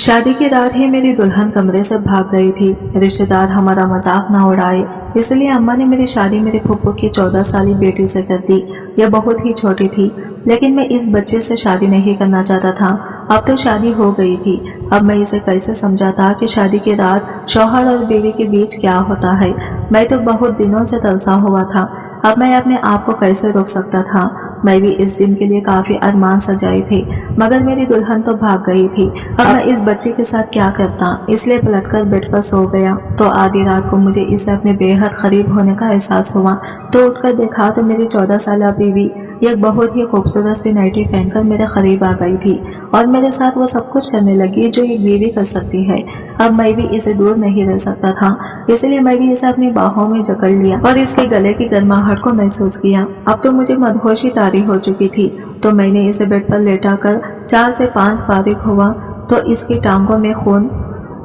शादी की रात ही मेरी दुल्हन कमरे से भाग गई थी। रिश्तेदार हमारा मजाक ना उड़ाए, इसलिए अम्मा ने मेरी शादी मेरे फूफू की 14 साली बेटी से कर दी। यह बहुत ही छोटी थी, लेकिन मैं इस बच्चे से शादी नहीं करना चाहता था। अब तो शादी हो गई थी। अब मैं इसे कैसे समझाता कि शादी की रात शौहर और बीवी के बीच क्या होता है। मैं तो बहुत दिनों से तरसा हुआ था। अब मैं अपने आप को कैसे रोक सकता था। मैं भी इस दिन के लिए काफी अरमान सजाए थे, मगर मेरी दुल्हन तो भाग गई थी। अब मैं इस बच्चे के साथ क्या करता, इसलिए पलटकर बेड पर सो गया। तो आधी रात को मुझे इसे अपने बेहद करीब होने का एहसास हुआ। तो उठकर देखा तो मेरी 14 साल बीवी एक बहुत ही खूबसूरत सी नाइटी पहनकर मेरे करीब आ गई थी और मेरे साथ वो सब कुछ करने लगी जो एक बीवी कर सकती है। अब मैं भी इसे दूर नहीं रह सकता था, इसलिए मैं भी इसे अपनी बाहों में जकड़ लिया और इसके गले की गर्माहट को महसूस किया। अब तो मुझे मदहोशी तारी हो चुकी थी, तो मैंने इसे बेड पर लेटाकर 4 से 5 फारिग हुआ तो इसकी टांगों में खून।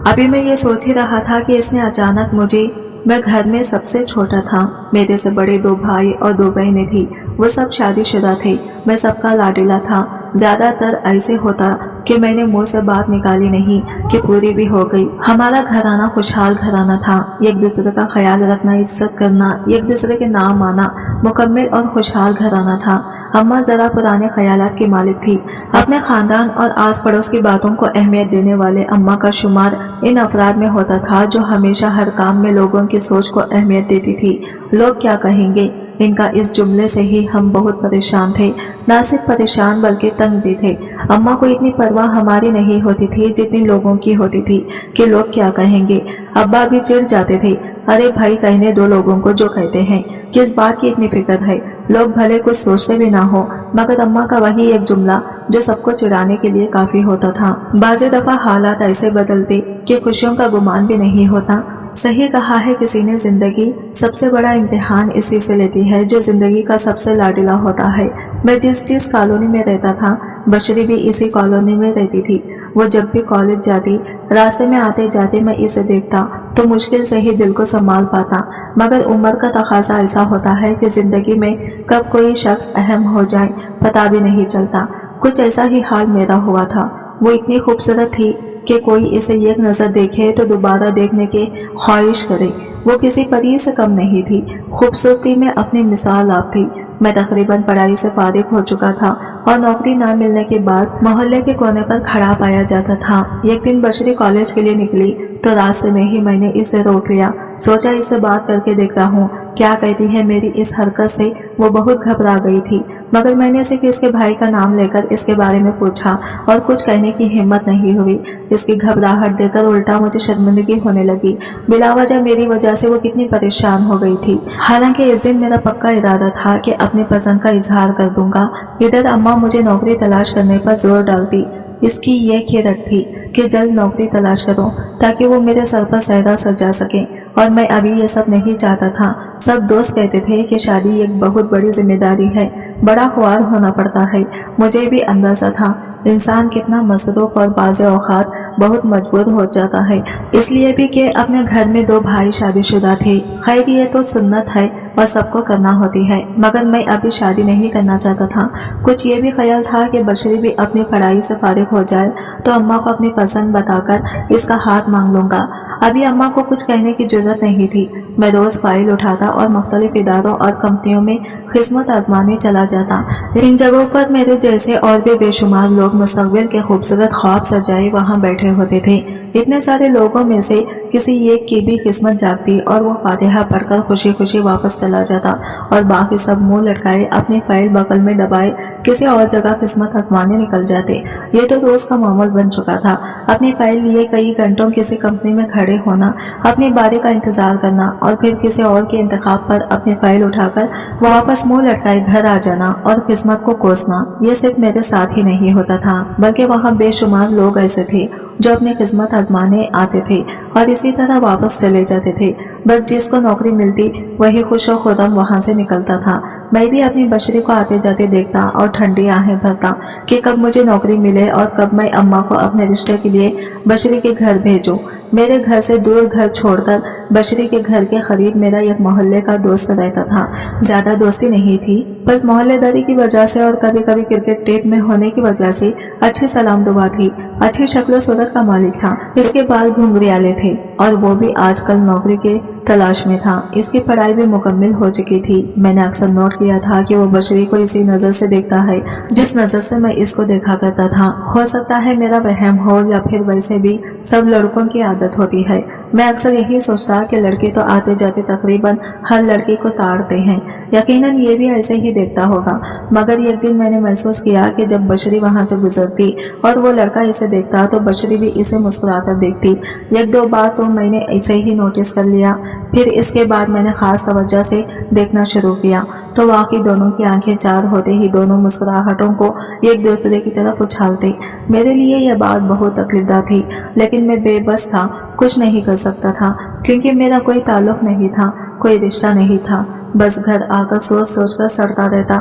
अभी मैं ये सोच ही रहा था कि इसने अचानक मुझे, मैं घर में सबसे छोटा था, मेरे से बड़े 2 भाई और 2 बहनें थी। वो सब शादीशुदा थे, मैं सबका लाडला था। ज्यादातर ऐसे होता कि मैंने मुंह से बात निकाली नहीं कि पूरी भी हो गई। हमारा घराना खुशहाल घराना था। एक दूसरे का ख्याल रखना, इज्जत करना, एक दूसरे के नाम आना, मुकम्मल और खुशहाल घराना था। अम्मा जरा पुराने ख्यालात की मालिक थी। अपने खानदान और आस पड़ोस की बातों को अहमियत देने वाले अम्मा का शुमार इन अफराद में होता था जो हमेशा हर काम में लोगों की सोच को अहमियत देती थी। लोग क्या कहेंगे, इनका इस जुमले से ही हम बहुत परेशान थे। ना सिर्फ परेशान बल्कि तंग भी थे। अम्मा को इतनी परवाह हमारी नहीं होती थी जितनी लोगों की होती थी कि लोग क्या कहेंगे। अब्बा भी चिढ़ जाते थे, अरे भाई कहने दो लोगों को जो कहते हैं, किस बात की इतनी फिक्र है। लोग भले कुछ सोचते भी ना हो, मगर अम्मा का वही एक जुमला जो सबको चिढ़ाने के लिए काफी होता था। बाज़ दफा हालात ऐसे बदलते कि खुशियों का गुमान भी नहीं होता। सही कहा है किसी ने, जिंदगी सबसे बड़ा इम्तिहान इसी से लेती है जो जिंदगी का सबसे लाडला होता है। मैं जिस कॉलोनी में रहता था, बशरी भी इसी कॉलोनी में रहती थी। वो जब भी कॉलेज जाती, रास्ते में आते जाते मैं इसे देखता तो मुश्किल से ही दिल को संभाल पाता। मगर उम्र का तकाजा ऐसा होता है कि जिंदगी में कब कोई शख्स अहम हो जाए पता भी नहीं चलता। कुछ ऐसा ही हाल मेरा हुआ था। वो इतनी खूबसूरत थी कि कोई इसे एक नजर देखे तो दोबारा देखने की ख्वाहिश करे। वो किसी परी से कम नहीं थी, खूबसूरती में अपनी मिसाल आप थी। मैं तकरीबन पढ़ाई से फारिग हो चुका था और नौकरी ना मिलने के बाद मोहल्ले के कोने पर खड़ा पाया जाता था। एक दिन बशरी कॉलेज के लिए निकली तो रास्ते में ही मैंने इसे रोक लिया। सोचा इससे बात करके देखता हूँ क्या कहती है। मेरी इस हरकत से वो बहुत घबरा गई थी, मगर मैंने सिर्फ इसके भाई का नाम लेकर इसके बारे में पूछा और कुछ कहने की हिम्मत नहीं हुई। इसकी घबराहट देकर उल्टा मुझे शर्मिंदगी होने लगी। बिला वजह मेरी वजह से वो कितनी परेशान हो गई थी। हालांकि इस दिन मेरा पक्का इरादा था कि अपनी पसंद का इजहार कर दूंगा। इधर अम्मा मुझे नौकरी तलाश करने पर जोर डालती। इसकी ये खेरत थी कि जल्द नौकरी तलाश करो ताकि वो मेरे सर पर सहरा सजा सके, और मैं अभी ये सब नहीं चाहता था। सब दोस्त कहते थे कि शादी एक बहुत बड़ी जिम्मेदारी है, बड़ा ख्वार होना पड़ता है। मुझे भी अंदाजा था इंसान कितना मसरूफ और बाज़ औक़ात बहुत मजबूर हो जाता है। इसलिए भी कि अपने घर में 2 भाई शादीशुदा थे। खैर ये तो सुन्नत है और सबको करना होती है, मगर मैं अभी शादी नहीं करना चाहता था। कुछ ये भी ख्याल था कि बशरी भी अपनी पढ़ाई से फारिग हो जाए तो अम्मा को अपनी पसंद बताकर इसका हाथ मांग लूंगा। अभी अम्मा को कुछ कहने की जरूरत नहीं थी। मैं रोज फाइल उठाता और मुख्तलिफ इदारों और कंपनियों में खिदमत आजमाने चला जाता। इन जगहों पर मेरे जैसे और भी बेशुमार लोग मुस्तकबिल के खूबसूरत ख्वाब सजाए वहां बैठे होते थे। इतने सारे लोगों में से किसी एक की भी किस्मत जागती और वो फातिहा पढ़कर खुशी खुशी वापस चला जाता और बाकी सब मुंह लटकाए अपनी फाइल बगल में दबाए किसी और जगह किस्मत आजमाने निकल जाते। ये तो रोज का मामूल बन चुका था। अपनी फाइल लिए कई घंटों किसी कंपनी में खड़े होना, अपनी बारी का इंतजार करना और फिर किसी और के इंतखाब पर अपनी फाइल उठाकर वापस मुंह लटकाए घर आ जाना और किस्मत को कोसना। ये सिर्फ मेरे साथ ही नहीं होता था, बल्कि वहाँ बेशुमार लोग ऐसे थे जो अपनी किस्मत आजमाने आते थे और इसी तरह वापस चले जाते थे। बस जिसको नौकरी मिलती वही खुश और खुर्रम वहाँ से निकलता था। मैं भी अपनी बशरी को आते जाते देखता और ठंडी आहें भरता कि कब मुझे नौकरी मिले और कब मैं अम्मा को अपने रिश्ते के लिए बशरी के घर भेजूं। मेरे घर से दूर घर छोड़कर बशरी के घर के करीब मेरा एक मोहल्ले का दोस्त रहता था। ज्यादा दोस्ती नहीं थी, बस मोहल्लेदारी की वजह से और कभी कभी क्रिकेट टीम में होने की वजह से अच्छी सलाम दुआ थी। अच्छी शक्ल सूरत का मालिक था। इसके बाल घुंघरियाले थे और वो भी आजकल नौकरी के तलाश में था। इसकी पढ़ाई भी मुकम्मल हो चुकी थी। मैंने अक्सर नोट किया था कि वो बशरी को इसी नजर से देखता है जिस नजर से मैं इसको देखा करता था। हो सकता है मेरा वहम हो या फिर वैसे भी सब लड़कों की आदत होती है। मैं अक्सर यही सोचता कि लड़के तो आते जाते तकरीबन हर लड़की को ताड़ते हैं, यकीनन ये भी ऐसे ही देखता होगा। मगर एक दिन मैंने महसूस किया कि जब बशरी वहां से गुजरती और वो लड़का इसे देखता तो बशरी भी इसे मुस्कुराकर देखती। एक दो बार तो मैंने ऐसे ही नोटिस कर लिया, फिर इसके बाद मैंने खास तवज्जो से देखना शुरू किया तो वाकई दोनों की आंखें चार होते ही दोनों मुस्कुराहटों को एक दूसरे की तरफ उछालते। मेरे लिए यह बात बहुत तकलीफदा थी, लेकिन मैं बेबस था, कुछ नहीं कर सकता था क्योंकि मेरा कोई ताल्लुक नहीं था, कोई रिश्ता नहीं था। बस घर आकर सोच सोच कर सड़ता रहता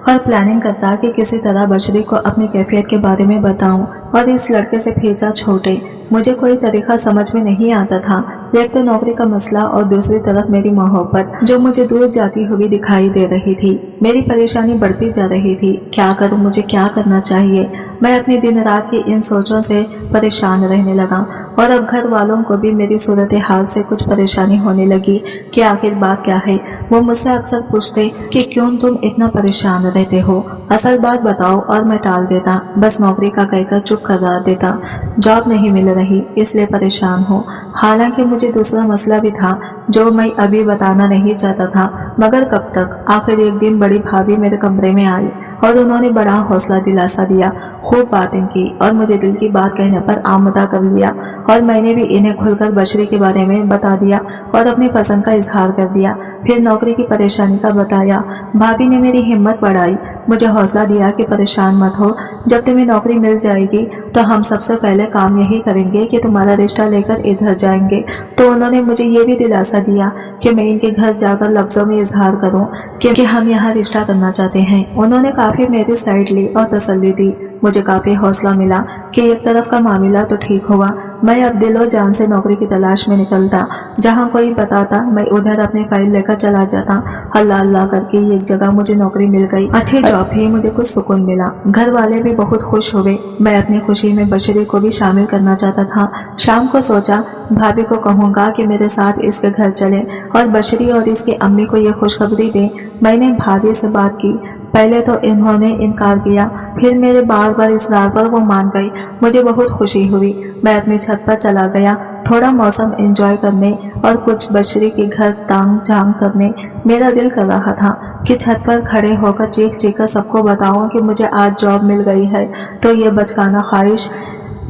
और प्लानिंग करता कि किसी तरह बशरी को अपनी कैफियत के बारे में बताऊं और इस लड़के से पीछा छोड़े। मुझे कोई तरीका समझ में नहीं आता था। एक तो नौकरी का मसला और दूसरी तरफ मेरी मोहब्बत जो मुझे दूर जाती हुई दिखाई दे रही थी। मेरी परेशानी बढ़ती जा रही थी। क्या करूं, मुझे क्या करना चाहिए? मैं अपनी दिन रात की इन सोचों से परेशान रहने लगा और अब घर वालों को भी मेरी सूरत हाल से कुछ परेशानी होने लगी कि आखिर बात क्या है। वो मुझसे अक्सर पूछते कि क्यों तुम इतना परेशान रहते हो, असल बात बताओ, और मैं टाल देता, बस नौकरी का कहकर चुप करा देता। जॉब नहीं मिल रही इसलिए परेशान हूँ। हालांकि मुझे दूसरा मसला भी था जो मैं अभी बताना नहीं चाहता था, मगर कब तक। आखिर एक दिन बड़ी भाभी मेरे कमरे में आई और उन्होंने बड़ा हौसला दिलासा दिया, खूब बातें की और मुझे दिल की बात कहने पर आमदा कर लिया और मैंने भी इन्हें खुलकर बशरी के बारे में बता दिया और अपनी पसंद का इजहार कर दिया। फिर नौकरी की परेशानी का बताया। भाभी ने मेरी हिम्मत बढ़ाई, मुझे हौसला दिया कि परेशान मत हो, जब तुम्हें नौकरी मिल जाएगी तो हम सबसे पहले काम यही करेंगे कि तुम्हारा रिश्ता लेकर इधर जाएंगे। तो उन्होंने मुझे ये भी दिलासा दिया कि मैं इनके घर जाकर लफ्जों में इजहार करूं क्योंकि हम यहाँ रिश्ता करना चाहते हैं। उन्होंने काफी मेरी साइड ली और तसल्ली दी। मुझे काफी हौसला मिला कि एक तरफ का मामला तो ठीक हुआ। मैं अब दिलो जान से नौकरी की तलाश में निकलता। जहाँ कोई बताता मैं उधर अपनी फाइल लेकर चला जाता। अल्लाह अल्लाह करके एक जगह मुझे नौकरी मिल गई। अच्छी जॉब थी, मुझे कुछ सुकून मिला। घर वाले भी बहुत खुश हुए। मैं अपनी खुशी में बशरी को भी शामिल करना चाहता था। शाम को सोचा भाभी को कहूँगा कि मेरे साथ इसके घर चले और बशरी और इसकी अम्मी को ये खुशखबरी दें। मैंने भाभी से बात की। पहले तो इन्होंने इनकार किया, फिर मेरे बार बार इसरार पर वो मान गई। मुझे बहुत खुशी हुई। मैं अपनी छत पर चला गया थोड़ा मौसम एंजॉय करने और कुछ बशरी के घर तांग झांग करने। मेरा दिल कर रहा था कि छत पर खड़े होकर चीख चीख कर सबको बताऊं कि मुझे आज जॉब मिल गई है। तो ये बचकाना ख्वाहिश,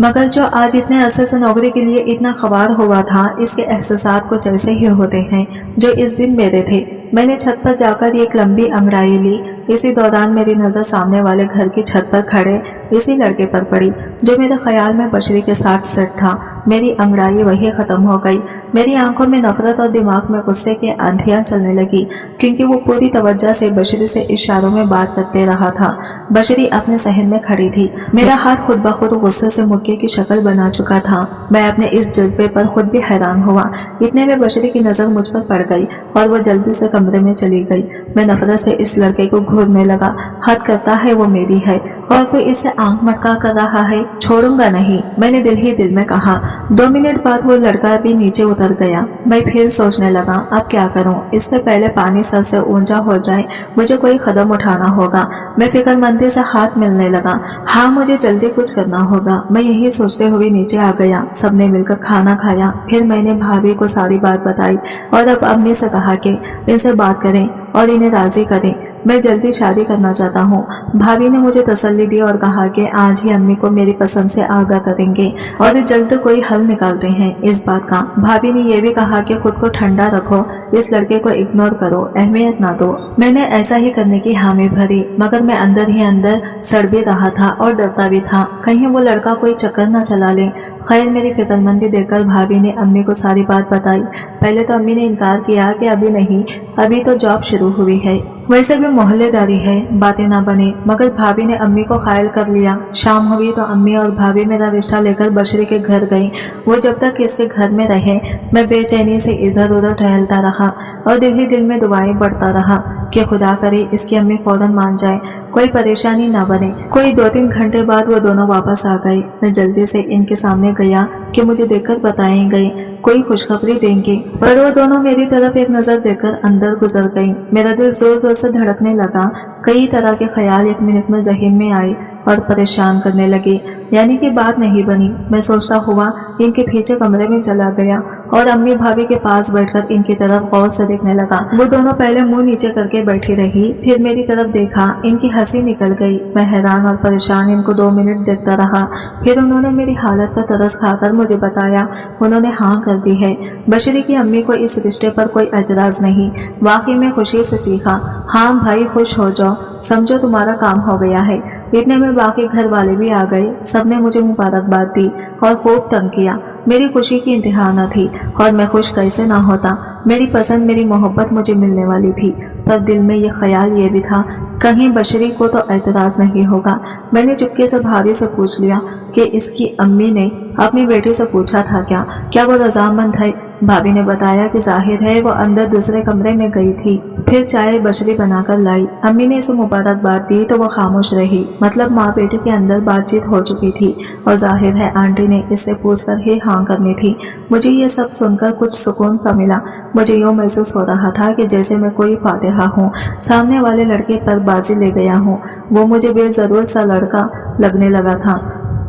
मगर जो आज इतने अरसे से नौकरी के लिए इतना खबार हुआ था, इसके एहसास कुछ ऐसे ही होते हैं जो इस दिन मेरे थे। मैंने छत पर जाकर एक लंबी अंगड़ाई ली। इसी दौरान मेरी नजर सामने वाले घर की छत पर खड़े इसी लड़के पर पड़ी जो मेरे ख्याल में बशरी के साथ सेट था। मेरी अंगड़ाई वही खत्म हो गई। मेरी आंखों में नफरत और दिमाग में गुस्से की आंधियां चलने लगी क्योंकि वो पूरी तवज्जो से बशरी से इशारों में बात करते रहा था। बशरी अपने सहन में खड़ी थी। मेरा हाथ खुद ब खुद गुस्से से मुक्के की शक्ल बना चुका था। मैं अपने इस जज्बे पर खुद भी हैरान हुआ। इतने में बशरी की नजर मुझ पर पड़ गई और वो जल्दी से कमरे में चली गई। मैं नफरत से इस लड़के को घूरने लगा। हद करता है वो मेरी है और तो इससे आंख मटका कर रहा है, छोड़ूंगा नहीं, मैंने दिल ही दिल में कहा। 2 मिनट बाद वो लड़का भी नीचे उतर गया। मैं फिर सोचने लगा अब क्या करूं। इससे पहले पानी सर से ऊंचा हो जाए मुझे कोई कदम उठाना होगा। मैं फिक्रमंदी से हाथ मिलने लगा। हाँ, मुझे जल्दी कुछ करना होगा। मैं यही सोचते हुए नीचे आ गया। सबने मिलकर खाना खाया। फिर मैंने भाभी को सारी बात बताई और अब अम्मी से कहा कि इनसे बात करें और इन्हें राजी करें। मैं जल्दी शादी करना चाहता हूँ। भाभी ने मुझे तसल्ली दी और कहा कि आज ही अम्मी को मेरी पसंद से आगाह करेंगे और जल्द कोई हल निकालते हैं इस बात का। भाभी ने यह भी कहा कि खुद को ठंडा रखो, इस लड़के को इग्नोर करो, अहमियत ना दो। मैंने ऐसा ही करने की हामी भरी, मगर मैं अंदर ही अंदर सड़ भी रहा था और डरता भी था, कहीं वो लड़का कोई चक्कर न चला ले। खैर मेरी फिक्रमंदी देखकर भाभी ने अम्मी को सारी बात बताई। पहले तो अम्मी ने इनकार किया कि अभी नहीं, अभी तो जॉब शुरू हुई है, वैसे भी मोहल्लेदारी है, बातें ना बने। मगर भाभी ने अम्मी को कायल कर लिया। शाम हुई तो अम्मी और भाभी मेरा रिश्ता लेकर बशरी के घर गई। वो जब तक इसके घर में रहे मैं बेचैनी से इधर उधर टहलता रहा और दिल ही दिल में दुआएं पढ़ता रहा कि खुदा करे इसकी अम्मी फौरन मान जाए, कोई परेशानी ना बने। कोई 2-3 घंटे बाद वो दोनों वापस आ गए। मैं जल्दी से इनके सामने गया कि मुझे देखकर बताएंगे, कोई खुशखबरी देंगे, पर वो दोनों मेरी तरफ एक नजर देकर अंदर गुजर गई। मेरा दिल जोर जोर से धड़कने लगा। कई तरह के ख्याल एक मिनट में जहन में आए और परेशान करने लगे, यानी कि बात नहीं बनी। मैं सोचता हुआ इनके पीछे कमरे में चला गया और अम्मी भाभी के पास बैठकर इनकी तरफ गौर से देखने लगा। वो दोनों पहले मुंह नीचे करके बैठी रही, फिर मेरी तरफ देखा, इनकी हंसी निकल गई। मैं हैरान और परेशान इनको 2 मिनट देखता रहा। फिर उन्होंने मेरी हालत पर तरस खाकर मुझे बताया, उन्होंने हाँ कर दी है। बशरी की अम्मी को इस रिश्ते पर कोई एतराज नहीं। वाकई में खुशी से चीखा, हाँ भाई खुश हो जाओ, समझो तुम्हारा काम हो गया है। इतने में बाकी घर वाले भी आ गए। सबने मुझे मुबारकबाद दी और खूब तंग किया। मेरी खुशी की इंतहा न थी और मैं खुश कैसे ना होता। मेरी पसंद, मेरी मोहब्बत मुझे मिलने वाली थी, पर दिल में ये ख्याल ये भी था कहीं बशरी को तो एतराज नहीं होगा। मैंने चुपके से भाभी से पूछ लिया कि इसकी अम्मी ने अपनी बेटी से पूछा था क्या वो रजामंद है। भाभी ने बताया कि जाहिर है वो अंदर दूसरे कमरे में गई थी, फिर चाय बशरी बनाकर लाई। अम्मी ने इसे मुबारकबाद दी तो वो खामोश रही, मतलब माँ बेटी के अंदर बातचीत हो चुकी थी और जाहिर है आंटी ने इससे पूछकर ही हाँ करनी थी। मुझे ये सब सुनकर कुछ सुकून सा मिला। मुझे यूँ महसूस हो रहा था कि जैसे मैं कोई फातिहा हूँ, सामने वाले लड़के पर बाजी ले गया हूँ। वो मुझे बेजरूरत सा लड़का लगने लगा था।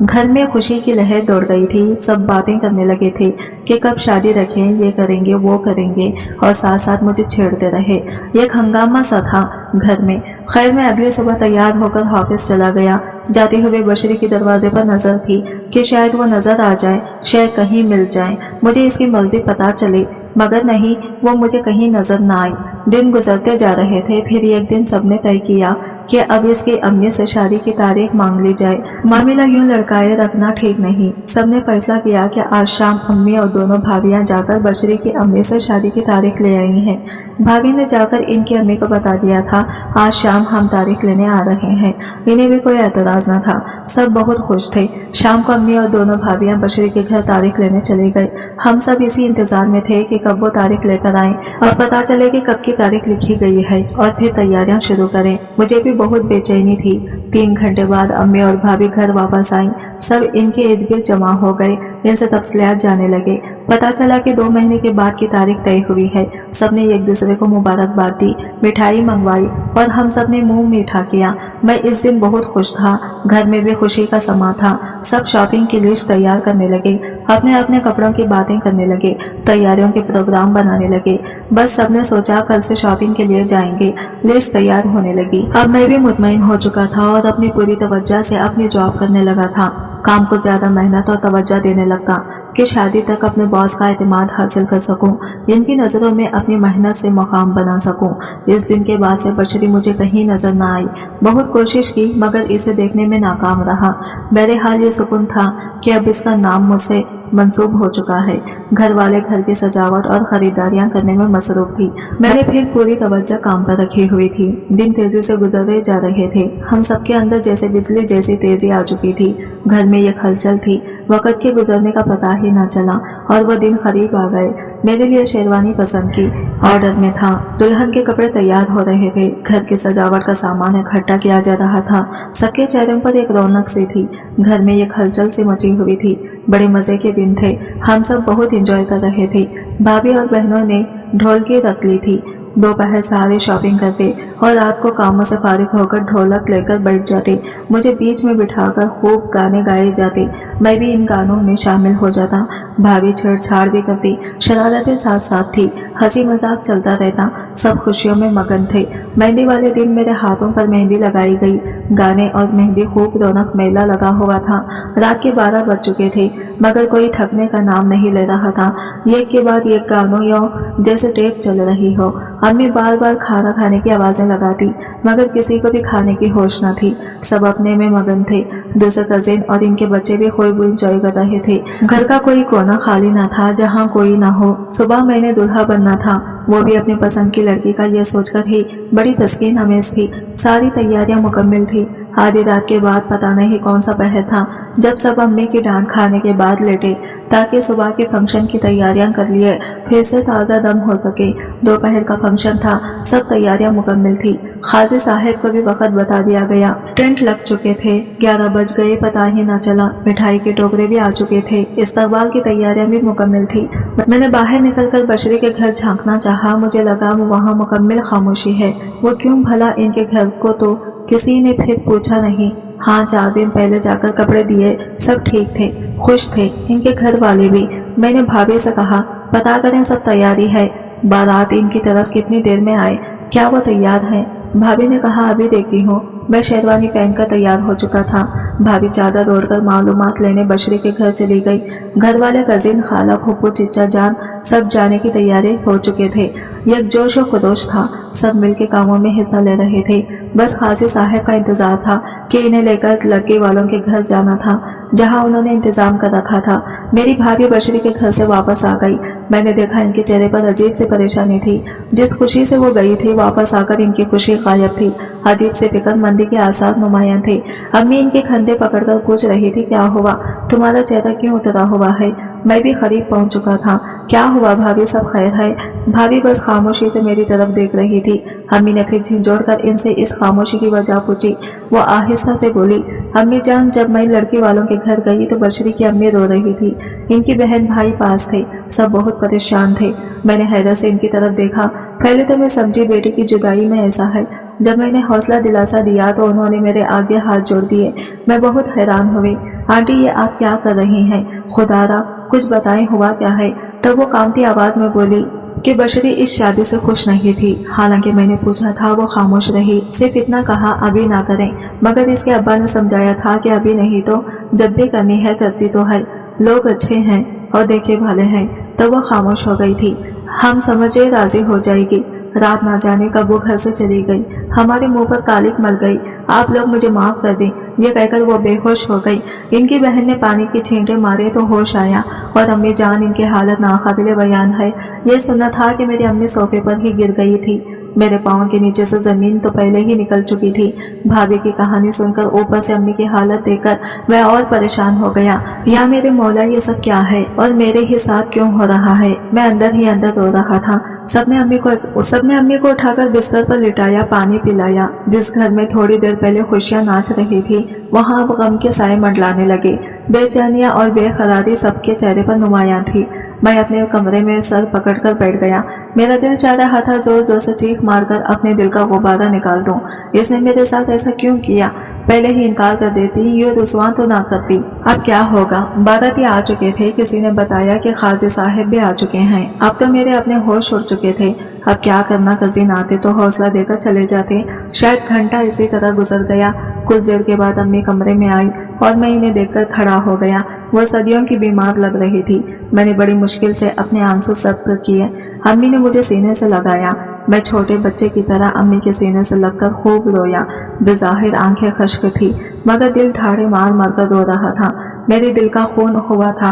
घर में खुशी की लहर दौड़ गई थी। सब बातें करने लगे थे कि कब शादी रखें, ये करेंगे वो करेंगे, और साथ साथ मुझे छेड़ते रहे। एक हंगामा सा था घर में। खैर मैं अगली सुबह तैयार होकर ऑफिस चला गया। जाते हुए बशरी के दरवाजे पर नजर थी कि शायद वो नजर आ जाए, शायद कहीं मिल जाए, मुझे इसकी मर्जी पता चले, मगर नहीं, वो मुझे कहीं नजर न आई। दिन गुजरते जा रहे थे। फिर एक दिन सबने तय किया कि अब इसकी अम्मी से शादी की तारीख मांग ली जाए। मामला यूं लड़काए रखना ठीक नहीं। सबने फैसला किया कि आज शाम अम्मी और दोनों भाभियां जाकर बशरी की अम्मी से शादी की तारीख ले आई हैं। भाभी ने जाकर इनकी अम्मी को बता दिया था, आज शाम हम तारीख लेने आ रहे हैं। इन्हें भी कोई एतराज न था, सब बहुत खुश थे। शाम को अम्मी और दोनों भाभियां बशरी के घर तारीख लेने चले गए। हम सब इसी इंतजार में थे कि कब वो तारीख लेकर आए और पता चले कि कब की तारीख लिखी गई है और फिर तैयारियां शुरू करें। मुझे भी बहुत बेचैनी थी। 3 घंटे बाद अम्मी और भाभी घर वापस आई। सब इनके इर्द गिर्द जमा हो गए। इनसे तफसीलात जाने लगे। पता चला कि 2 महीने के बाद की तारीख तय हुई है। सबने एक दूसरे को मुबारकबाद दी, मिठाई मंगवाई और हम सब ने मुंह मीठा किया। मैं इस दिन बहुत खुश था। घर में भी खुशी का समा था। सब शॉपिंग की लिस्ट तैयार करने लगे, अपने अपने कपड़ों की बातें करने लगे, तैयारियों के प्रोग्राम बनाने लगे। बस सबने सोचा कल से शॉपिंग के लिए जाएंगे। लिस्ट तैयार होने लगी। अब मैं भी मुतमईन हो चुका था और अपनी पूरी तवज्जो से अपनी जॉब करने लगा था। काम को ज्यादा मेहनत और तवज्जो देने लगा कि शादी तक अपने बॉस का एतमाद हासिल कर सकूं, इनकी नजरों में अपनी मेहनत से मकाम बना सकूं। इस दिन के बाद से बशरी मुझे कहीं नजर न आई। बहुत कोशिश की मगर इसे देखने में नाकाम रहा। बहरहाल ये सुकून था कि अब इसका नाम मुझसे मंसूब हो चुका है। घर वाले घर की सजावट और खरीदारियां करने में मसरूफ थी। मैंने फिर पूरी तवज्जो काम पर रखी हुई थी। दिन तेजी से गुजरते जा रहे थे। हम सबके अंदर जैसे बिजली जैसी तेजी आ चुकी थी। घर में एक हलचल थी। वक्त के गुजरने का पता ही न चला और वह दिन करीब आ गए। मेरे लिए शेरवानी पसंद की ऑर्डर में था। दुल्हन के कपड़े तैयार हो रहे थे। घर की सजावट का सामान इकट्ठा किया जा रहा था। सबके चेहरों पर एक रौनक सी थी। घर में एक हलचल सी मची हुई थी। बड़े मजे के दिन थे। हम सब बहुत एंजॉय कर रहे थे। भाभी और बहनों ने ढोलकी रख ली थी। दोपहर सारे शॉपिंग करते और रात को कामों से फारिग होकर ढोलक लेकर बैठ जाती। मुझे बीच में बिठाकर खूब गाने गाए जाते। मैं भी इन गानों में शामिल हो जाता। भाभी छेड़छाड़ भी करती, शरारतें साथ साथ थी, हंसी मजाक चलता रहता। सब खुशियों में मगन थे। मेहंदी वाले दिन मेरे हाथों पर मेहंदी लगाई गई। गाने और मेहंदी खूब रौनक मेला लगा हुआ था। रात के 12 बज चुके थे, मगर कोई थकने का नाम नहीं ले रहा था। एक के बाद एक गानों यो जैसे टेप चल रही हो। अम्मी बार बार खाना खाने की आवाजें लगाती, मगर किसी को भी खाने की होश न थी। सब अपने में मगन थे। दूसरे कजिन और इनके बच्चे भी खूब इंजॉय कर रहे थे। घर का कोई कोना खाली न था जहाँ कोई न हो। सुबह मैंने दूल्हा बनना था, वो भी अपनी पसंद की लड़की का, ये सोचकर ही बड़ी तस्कीन अमेज थी। सारी तैयारियां मुकम्मल थी। आधी रात के बाद पता नहीं कौन सा पहर था, जब सब अम्मी की डांट खाने के बाद लेटे ताकि सुबह के फंक्शन की तैयारियां कर लिए फिर से ताज़ा दम हो सके। दोपहर का फंक्शन था, सब तैयारियां मुकम्मल थी। खाजी साहब को भी वक्त बता दिया गया। टेंट लग चुके थे। 11 बज गए, पता ही न चला। मिठाई के टोकरे भी आ चुके थे। इस्तकबाल की तैयारियां भी मुकम्मल थी। मैंने बाहर निकलकर बशरी के घर झांकना चाहा। मुझे लगा वहाँ मुकम्मल खामोशी है। वो क्यों भला? इनके घर को तो किसी ने फिर पूछा नहीं। हाँ, 4 दिन पहले जाकर कपड़े दिए, सब ठीक थे, खुश थे इनके घर वाले भी। मैंने भाभी से कहा, पता करें सब तैयारी है, बारात इनकी तरफ कितनी देर में आए, क्या वो तैयार है? भाभी ने कहा, अभी देखती हूँ। मैं शेरवानी पहनकर तैयार हो चुका था। भाभी चादर ओढ़कर मालूमात लेने बशरी के घर चली गई। घर वाले कजिन, खाला, फूफू, चिच्चा जान सब जाने की तैयारी हो चुके थे। एक जोश और खरोश था। सब मिलके कामों में हिस्सा ले रहे थे। बस खाजी साहब का इंतजार था कि इन्हें लेकर लड़के वालों के घर जाना था, जहां उन्होंने इंतजाम कर रखा था। मेरी भाभी बशरी के घर से वापस आ गई। मैंने देखा इनके चेहरे पर अजीब सी परेशानी थी। जिस खुशी से वो गई थी, वापस आकर इनकी खुशी गायब थी। अजीब से फिक्रमंदी के आसार नुमायां थे। अम्मी इनके कंधे पकड़कर पूछ रही थी, क्या हुआ? तुम्हारा चेहरा क्यों उतरा हुआ है? मैं भी करीब पहुंच चुका था। क्या हुआ भाभी, सब खैर है? भाभी बस खामोशी से मेरी तरफ देख रही थी। अम्मी ने फिर झिझोड़ कर इनसे इस खामोशी की वजह पूछी। वो आहिस्ता से बोली, अम्मी जान, जब मैं लड़की वालों के घर गई तो बशरी की अम्मी रो रही थी। इनकी बहन भाई पास थे, सब बहुत परेशान थे। मैंने हैरत से इनकी तरफ देखा। पहले तो मैं समझी बेटी की जुदाई में ऐसा है। जब मैंने हौसला दिलासा दिया तो उन्होंने मेरे आगे हाथ जोड़ दिए। मैं बहुत हैरान हुई। आंटी, ये आप क्या कर रही हैं? खुदारा कुछ बताएं, हुआ क्या है? तब वो कांपती आवाज में बोली कि बशरी इस शादी से खुश नहीं थी। हालांकि मैंने पूछा था, वो खामोश रही। सिर्फ इतना कहा, अभी ना करें। मगर इसके अब्बा ने समझाया था कि अभी नहीं तो जब भी करनी है करती तो है, लोग अच्छे हैं और देखे भाले हैं। तब वो खामोश हो गई थी। हम समझे राजी हो जाएगी। रात ना जाने कब वो घर से चली गई। हमारे मुंह पर कालिक मल गई। आप लोग मुझे माफ कर दें, ये कहकर वो बेहोश हो गई। इनकी बहन ने पानी के छींटे मारे तो होश आया और अम्मी जान, इनकी हालत नाकाबिले बयान है। ये सुना था कि मेरी अम्मी सोफे पर ही गिर गई थी। मेरे पाँव के नीचे से जमीन तो पहले ही निकल चुकी थी। भाभी की कहानी सुनकर ऊपर से अम्मी की हालत देखकर मैं और परेशान हो गया। या मेरे मौला, ये सब क्या है और मेरे ही साथ क्यों हो रहा है? मैं अंदर ही अंदर रो रहा था। सबने अम्मी को उठाकर बिस्तर पर लिटाया, पानी पिलाया। जिस घर में थोड़ी देर पहले खुशियां नाच रही थी, वहां अब गम के साए मंडलाने लगे। बेचैनियां और बेकरारी सबके चेहरे पर नुमायां थी। मैं अपने कमरे में सर पकड़कर बैठ गया। मेरा दिल चाह रहा था जोर जोर से चीख मारकर अपने दिल का गुब्बारा निकाल दूं। इसने मेरे साथ ऐसा क्यों किया? पहले ही इनकार कर देती, ये रुसवा तो ना करती। अब क्या होगा? बाराती आ चुके थे। किसी ने बताया कि खाजी साहब भी आ चुके हैं। अब तो मेरे अपने होश उड़ चुके थे। अब क्या करना? कजीन आते तो हौसला देकर चले जाते। शायद घंटा इसी तरह गुजर गया। कुछ देर के बाद अम्मी कमरे में आई और मैं इन्हें देखकर खड़ा हो गया। वो सदियों की बीमार लग रही थी। मैंने बड़ी मुश्किल से अपने आंसू सब्र किए। अम्मी ने मुझे सीने से लगाया। मैं छोटे बच्चे की तरह अम्मी के सीने से लगकर खूब रोया। बेज़ाहिर आंखें खश्क थी, मगर दिल ठाड़े मार मार कर रो रहा था। मेरे दिल का खून हुआ था।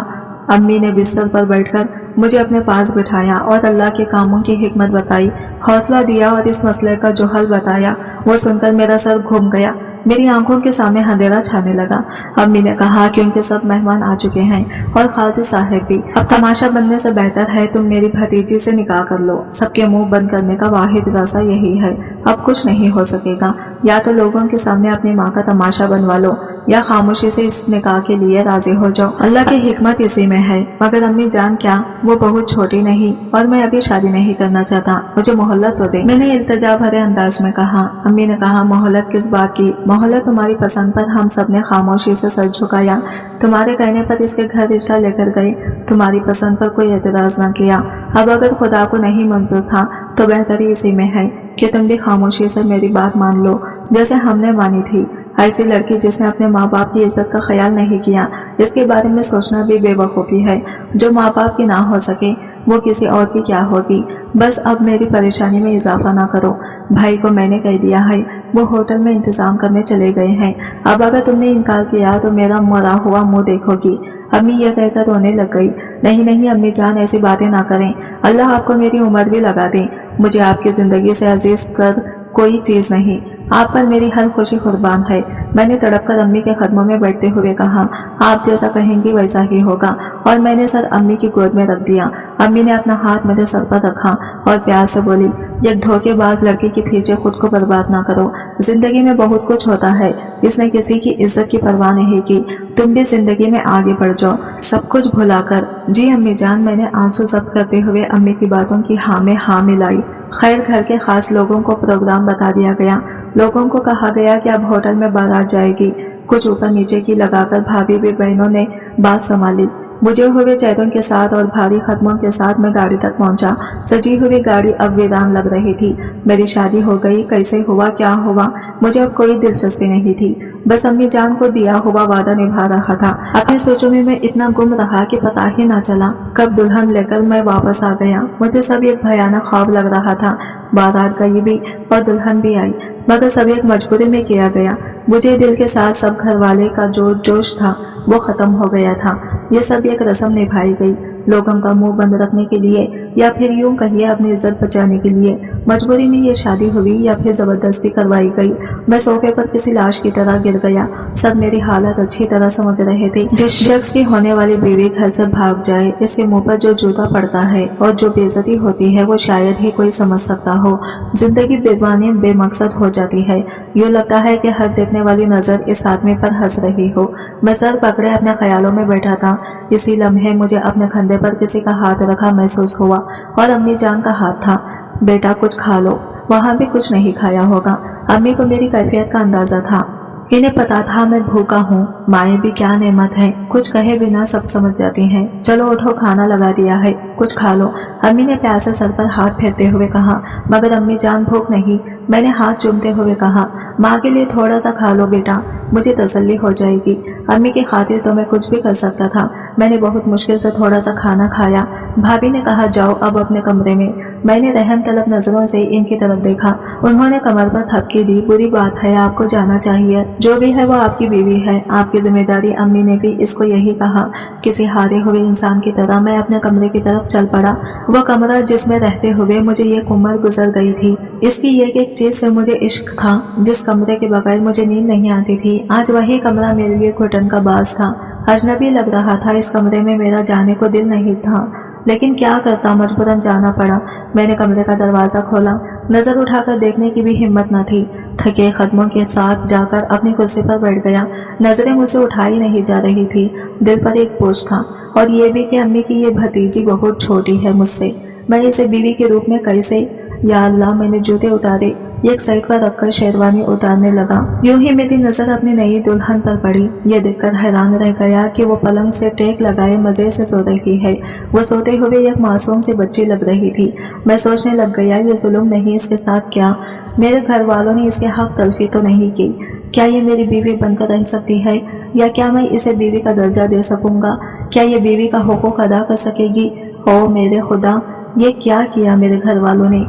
अम्मी ने बिस्तर पर बैठकर मुझे अपने पास बिठाया और अल्लाह के कामों की हिकमत बताई, हौसला दिया और इस मसले का जो हल बताया। वो सुनकर मेरा सर घूम गया। मेरी आंखों के सामने अंधेरा छाने लगा। अम्मी ने कहा, क्योंकि सब मेहमान आ चुके हैं और खाजी साहब भी। अब तमाशा बनने से बेहतर है तुम मेरी भतीजी से निकाह कर लो। सबके मुंह बंद करने का वाहिद रास्ता यही है। अब कुछ नहीं हो सकेगा। या तो लोगों के सामने अपनी माँ का तमाशा बनवा लो या खामोशी से इस निकाह के लिए राजी हो जाओ। अल्लाह की हिकमत इसी में है। मगर अम्मी जान क्या, वो बहुत छोटी नहीं और मैं अभी शादी नहीं करना चाहता, मुझे मोहलत तो दे। मैंने इल्तिजा भरे अंदाज में कहा। अम्मी ने कहा, मोहलत किस बात की? मोहलत तुम्हारी पसंद पर। हम सब ने खामोशी से सर झुकाया। तुम्हारे कहने पर इसके घर रिश्ता लेकर गए, तुम्हारी पसंद पर कोई एतराज न किया। अब अगर खुदा को नहीं मंजूर था तो बेहतरी इसी में है कि तुम भी खामोशी से मेरी बात मान लो, जैसे हमने मानी थी। ऐसी लड़की जिसने अपने माँ बाप की इज्जत का ख्याल नहीं किया, इसके बारे में सोचना भी बेवकूफ़ी है। जो माँ बाप की ना हो सके वो किसी और की क्या होगी। बस अब मेरी परेशानी में इजाफा ना करो। भाई को मैंने कह दिया है, वो होटल में इंतजाम करने चले गए हैं। अब अगर तुमने इनकार किया तो मेरा मरा हुआ मुंह देखोगी। अम्मी यह कहकर रोने लग गई। नहीं नहीं अम्मी जान, ऐसी बातें ना करें। अल्लाह आपको मेरी उम्र भी लगा दे। मुझे आपकी जिंदगी से अजीज कर कोई चीज नहीं। आप पर मेरी हर खुशी कुर्बान है। मैंने तड़प कर अम्मी के कदमों में बैठते हुए कहा, आप जैसा कहेंगी वैसा ही होगा। और मैंने सर अम्मी की गोद में रख दिया। अम्मी ने अपना हाथ मेरे सर पर रखा और प्यार से बोली, एक धोखेबाज लड़की के पीछे खुद को बर्बाद ना करो। जिंदगी में बहुत कुछ होता है, इसने किसी की इज्जत की परवाह नहीं की। तुम भी जिंदगी में आगे बढ़ जाओ, सब कुछ भुलाकर। जी अम्मी जान, मैंने आंसू जब्त करते हुए अम्मी की बातों की हाँ में हाँ मिलाई। खैर घर के खास लोगों को प्रोग्राम बता दिया गया। लोगों को कहा गया कि अब होटल में बारात जाएगी। कुछ ऊपर नीचे की लगाकर भाभी भी बहनों ने बात संभाली। बुझे हुए चेहरों के साथ और भारी कदमों के साथ मैं गाड़ी तक पहुंचा। सजी हुई गाड़ी अब वीरान लग रही थी। मेरी शादी हो गई, कैसे हुआ क्या हुआ, मुझे अब कोई दिलचस्पी नहीं थी। बस अम्मी जान को दिया हुआ वादा निभा रहा था। अपनी सोचों में मैं इतना गुम रहा कि पता ही ना चला कब दुल्हन लेकर मैं वापस आ गया। मुझे सब एक भयानक ख्वाब लग रहा था। बारात गई भी और दुल्हन भी आई, मगर सब एक मजबूरी में किया गया। मुझे दिल के साथ सब घर वाले का जो जोश था वो खत्म हो गया था। ये सब एक रस्म निभाई गई, लोगों का मुंह बंद रखने के लिए या फिर यूं कहिए अपनी इज्जत बचाने के लिए। मजबूरी में ये शादी हुई या फिर जबरदस्ती करवाई गई। मैं सोफे पर किसी लाश की तरह गिर गया। सब मेरी हालत अच्छी तरह समझ रहे थे। जिस शख्स की होने वाली बीवी घर से भाग जाए, इसके मुंह पर जो जूता पड़ता है और जो बेइज्जती होती है वो शायद ही कोई समझ सकता हो। जिंदगी बेमानी बेमकसद हो जाती है। यूँ लगता है कि हर देखने वाली नजर इस आदमी पर हंस रही हो। मैं सर पकड़े अपने ख्यालों में बैठा था। इसी लम्हे मुझे अपने कंधे पर किसी का हाथ रखा महसूस हुआ और अम्मी जान का हाथ था। बेटा कुछ खा लो। वहाँ भी कुछ नहीं खाया होगा। अम्मी को मेरी कैफियत का अंदाजा था। इन्हें पता था मैं भूखा हूँ। माएँ भी क्या नेमत है, कुछ कहे बिना सब समझ जाती हैं। चलो उठो, खाना लगा दिया है, कुछ खा लो। अम्मी ने प्यार से सर पर हाथ फेरते हुए कहा। मगर अम्मी जान भूख नहीं, मैंने हाथ चूमते हुए कहा। माँ के लिए थोड़ा सा खा लो बेटा, मुझे तसल्ली हो जाएगी। अम्मी की खातिर तो मैं कुछ भी कर सकता था। मैंने बहुत मुश्किल से थोड़ा सा खाना खाया। भाभी ने कहा, जाओ अब अपने कमरे में। मैंने रहम तलब नजरों से इनकी तरफ देखा। उन्होंने कमर पर थपकी दी। बुरी बात है, आपको जाना चाहिए। जो भी है वो आपकी बीवी है, आपकी जिम्मेदारी। अम्मी ने भी इसको यही कहा। किसी हारे हुए इंसान की तरह मैं अपने कमरे की तरफ चल पड़ा। वो कमरा जिसमें रहते हुए मुझे ये उम्र गुजर गई थी, इसकी एक चीज से मुझे इश्क था। जिस कमरे के बगैर मुझे नींद नहीं आती थी, आज वही कमरा मेरे लिए घुटन का बाज था। अजनबी लग रहा था। इस कमरे में मेरा जाने को दिल नहीं था, लेकिन क्या करता, मजबूरन जाना पड़ा। मैंने कमरे का दरवाजा खोला। नजर उठाकर देखने की भी हिम्मत न थी। थके कदमों के साथ जाकर अपनी कुर्सी पर बैठ गया। नजरें मुझसे उठाई नहीं जा रही थी। दिल पर एक बोझ था, और ये भी कि अम्मी की ये भतीजी बहुत छोटी है मुझसे। मैं इसे बीवी के रूप में कैसे, या अल्लाह। मैंने जूते उतारे, एक साइड पर रखकर शेरवानी उतारने लगा। यूं ही मेरी नजर अपनी नई दुल्हन पर पड़ी। ये देखकर हैरान रह गया कि वो पलंग से टेक लगाए मजे से सो रही है। वो सोते हुए एक मासूम सी बच्ची लग रही थी। मैं सोचने लग गया, ये जुल्म नहीं इसके साथ क्या? मेरे घर वालों ने इसके हक तलफी तो नहीं की? क्या ये मेरी बीवी बनकर रह सकती है, या क्या मैं इसे बीवी का दर्जा दे सकूंगा? क्या ये बीवी का हुकूक अदा कर सकेगी? ओ मेरे खुदा, ये क्या किया मेरे घर वालों ने?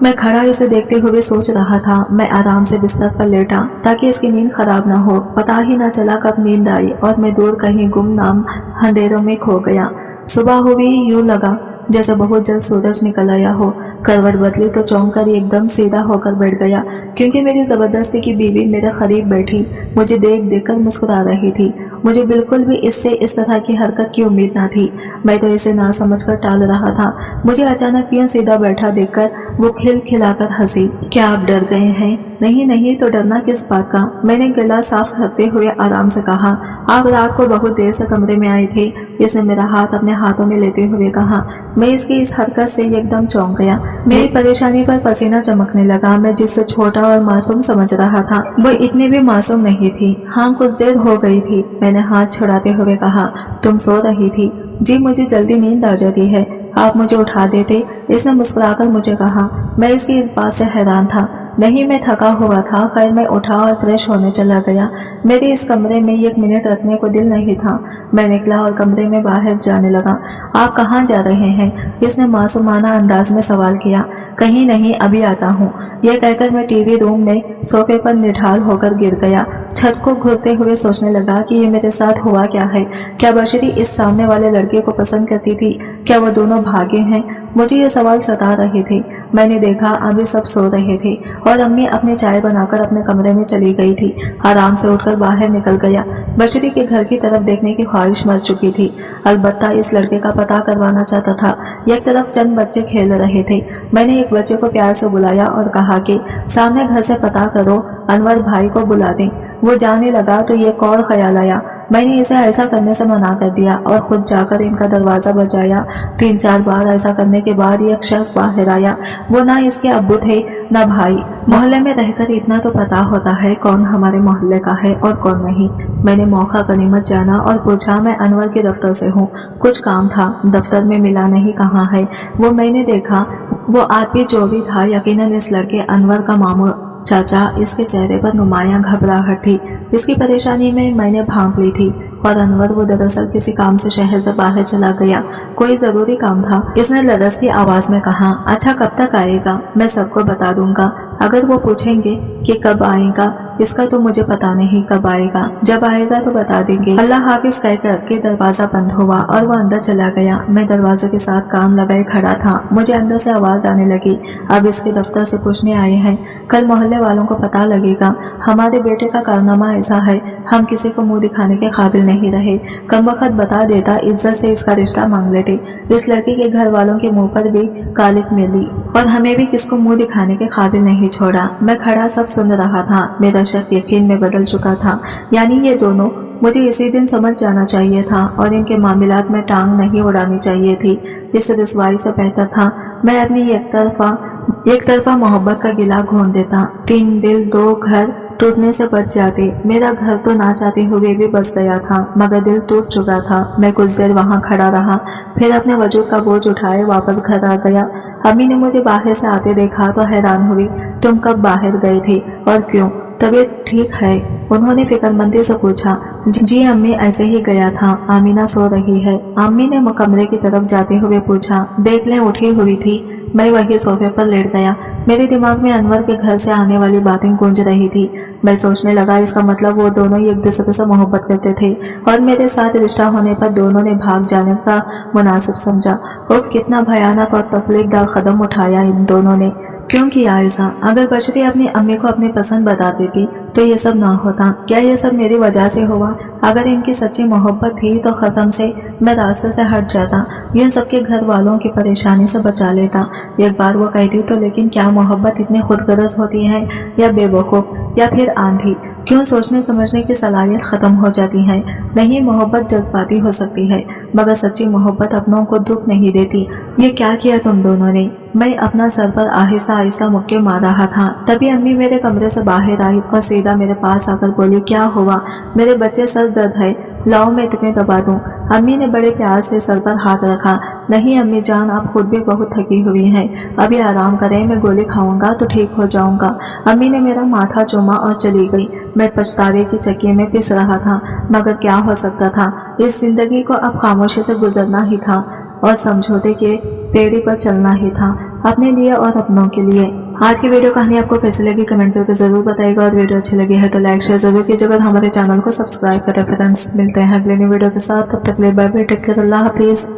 मैं खड़ा इसे देखते हुए सोच रहा था। मैं आराम से बिस्तर पर लेटा ताकि इसकी नींद खराब न हो। पता ही न चला कब नींद आई और मैं दूर कहीं गुमनाम अंधेरों में खो गया। सुबह हुई, यूं लगा जैसे बहुत जल्द सूरज निकल आया हो। करवट बदली तो चौंक कर एकदम सीधा होकर बैठ गया, क्योंकि मेरी जबरदस्ती की बीवी मेरे करीब बैठी मुझे देख देखकर मुस्कुरा रही थी। मुझे बिल्कुल भी इससे इस तरह की हरकत की उम्मीद न थी। मैं तो इसे ना समझकर टाल रहा था। मुझे अचानक यूं सीधा बैठा देखकर वो खिलखिलाकर हंसी। क्या आप डर गए हैं? नहीं नहीं, तो डरना किस बात का? मैंने गला साफ करते हुए आराम से कहा। आप रात को बहुत देर से कमरे में आए थे, इसने मेरा हाथ अपने हाथों में लेते हुए कहा। मैं इसकी इस हरकत से एकदम चौंक गया। मेरी परेशानी पर पसीना चमकने लगा। मैं जिससे छोटा और मासूम समझ रहा था वो इतनी भी मासूम नहीं थी। हाँ, कुछ देर हो गई थी, मैंने हाथ छुड़ाते हुए कहा। तुम सो रही थी? जी, मुझे जल्दी नींद आ जाती है, आप मुझे उठा देते, इसने मुस्कुराकर मुझे कहा। मैं इसकी इस बात से हैरान था। नहीं, मैं थका हुआ था। खैर मैं उठा और फ्रेश होने चला गया। मेरे इस कमरे में 1 मिनट रखने को दिल नहीं था। मैं निकला और कमरे में बाहर जाने लगा। आप कहाँ जा रहे हैं? इसने मासूमाना अंदाज में सवाल किया। कहीं नहीं, अभी आता हूँ, यह कहकर मैं टीवी रूम में सोफे पर निढाल होकर गिर गया। छत को घूरते हुए सोचने लगा कि ये मेरे साथ हुआ क्या है। क्या बशरी इस सामने वाले लड़के को पसंद करती थी? क्या वो दोनों भागे हैं? मुझे ये सवाल सता रहे थे। मैंने देखा अभी सब सो रहे थे और अम्मी अपनी चाय बनाकर अपने कमरे में चली गई थी। आराम से उठकर बाहर निकल गया। बशरी के घर की तरफ देखने की ख्वाहिश मर चुकी थी। अलबत्ता इस लड़के का पता करवाना चाहता था। एक तरफ चंद बच्चे खेल रहे थे। मैंने एक बच्चे को प्यार से बुलाया और कहा कि सामने घर से पता करो, अनवर भाई को बुला दें। वो जाने लगा तो एक और ख्याल आया। मैंने इसे ऐसा करने से मना कर दिया और खुद जाकर इनका दरवाजा बजाया। 3-4 बार ऐसा करने के बाद एक शख्स बाहर आया। वो ना इसके अब्बू थे ना भाई। मोहल्ले में रहकर इतना तो पता होता है कौन हमारे मोहल्ले का है और कौन नहीं। मैंने मौका गनीमत जाना और पूछा, मैं अनवर के दफ्तर से हूँ, कुछ काम था। दफ्तर में मिला नहीं, कहाँ है वो? मैंने देखा वो आदमी जो भी था यकीनन इस लड़के अनवर का मामू चाचा। इसके चेहरे पर नुमायां घबराहट थी। इसकी परेशानी में मैंने भांप ली थी और अनवर वो दरअसल किसी काम से शहर से बाहर चला गया। कोई जरूरी काम था, इसने लरजती आवाज में कहा। अच्छा, कब तक आएगा? मैं सबको बता दूंगा। अगर वो पूछेंगे कि कब आएगा, इसका तो मुझे पता नहीं कब आएगा, जब आएगा तो बता देंगे। अल्लाह हाफिज कहकर के दरवाजा बंद हुआ और वो अंदर चला गया। मैं दरवाजे के साथ कान लगाए खड़ा था। मुझे अंदर से आवाज आने लगी, अब इसके दफ्तर से पूछने आए हैं। कल मोहल्ले वालों को पता लगेगा हमारे बेटे का कारनामा ऐसा है। हम किसी को मुंह दिखाने के काबिल नहीं रहे। कमबख्त बता देता, इज्जत से इसका रिश्ता मांग लेते। इस लड़की के घर वालों के मुंह पर भी कालिक मिली और हमें भी किसको मुंह दिखाने के काबिल नहीं छोड़ा। मैं खड़ा सब सुन रहा था। मेरा शक यकीन में बदल चुका था। यानी ये दोनों, मुझे इसी दिन समझ जाना चाहिए था और इनके मामलात में टांग नहीं उड़ानी चाहिए थी। इस रुसवाई से बेहतर था मैं अपनी एक तरफा मोहब्बत का गिला घोंट देता। 3 दिल 2 घर टूटने से बच जाते। मेरा घर तो ना चाहते हुए भी बच गया था, मगर दिल टूट चुका था। मैं कुछ देर वहां खड़ा रहा, फिर अपने वजूद का बोझ उठाए वापस घर आ गया। अम्मी ने मुझे बाहर से आते देखा तो हैरान हुई। तुम कब बाहर गए थे और क्यों? तबीयत ठीक है? उन्होंने फिक्रमंदी से पूछा। जी अम्मी, ऐसे ही गया था। आमीना सो रही है? अम्मी ने कमरे की तरफ जाते हुए पूछा। देख लें, उठी हुई थी। मैं वही सोफे पर लेट गया। मेरे दिमाग में अनवर के घर से आने वाली बातें गूंज रही थी। मैं सोचने लगा, इसका मतलब वो दोनों ही एक दूसरे से मोहब्बत करते थे और मेरे साथ रिश्ता होने पर दोनों ने भाग जाने का मुनासिब समझा। उफ, कितना भयानक और तकलीफदार कदम उठाया इन दोनों ने। क्यों किया ऐसा? अगर बशरी अपनी अम्मी को अपनी पसंद बता देती तो ये सब ना होता। क्या ये सब मेरी वजह से हुआ? अगर इनकी सच्ची मोहब्बत थी तो कसम से मैं रास्ते से हट जाता, इन सबके घर वालों की परेशानी से बचा लेता। एक बार वो कहती तो, लेकिन क्या मोहब्बत इतनी खुदगर्ज होती है या बेवकूफ या फिर आंधी? क्यों सोचने समझने की सलाहियत खत्म हो जाती है? नहीं, मोहब्बत जज्बाती हो सकती है मगर सच्ची मोहब्बत अपनों को दुख नहीं देती। ये क्या किया तुम दोनों ने? मैं अपना सर पर आहिस्ता आहिस्ता मुक्के मार रहा था। तभी अम्मी मेरे कमरे से बाहर आई और सीधा मेरे पास आकर बोली, क्या हुआ? मेरे बच्चे सर दर्द है, लाओ मैं तुम्हें दबा दूं। अम्मी ने बड़े प्यार से सर पर हाथ रखा। नहीं अम्मी जान, आप खुद भी बहुत थकी हुई हैं, अभी आराम करें, मैं गोली खाऊंगा तो ठीक हो जाऊंगा। अम्मी ने मेरा माथा चूमा और चली गई। मैं पछतावे की चक्की में पिस रहा था, मगर क्या हो सकता था? इस जिंदगी को अब खामोशी से गुजरना ही था और समझौते के पेड़ी पर चलना ही था, अपने लिए और अपनों के लिए। आज की वीडियो कहानी आपको कैसी लगी कमेंट करके जरूर बताइएगा और वीडियो अच्छी लगी है तो लाइक शेयर जरूर कीजिएगा। हमारे चैनल को सब्सक्राइब करें। फ्रेंड्स, मिलते हैं अगले वीडियो के साथ, तब तक के लिए बाय बाय, टेक केयर, अल्लाह हाफिज।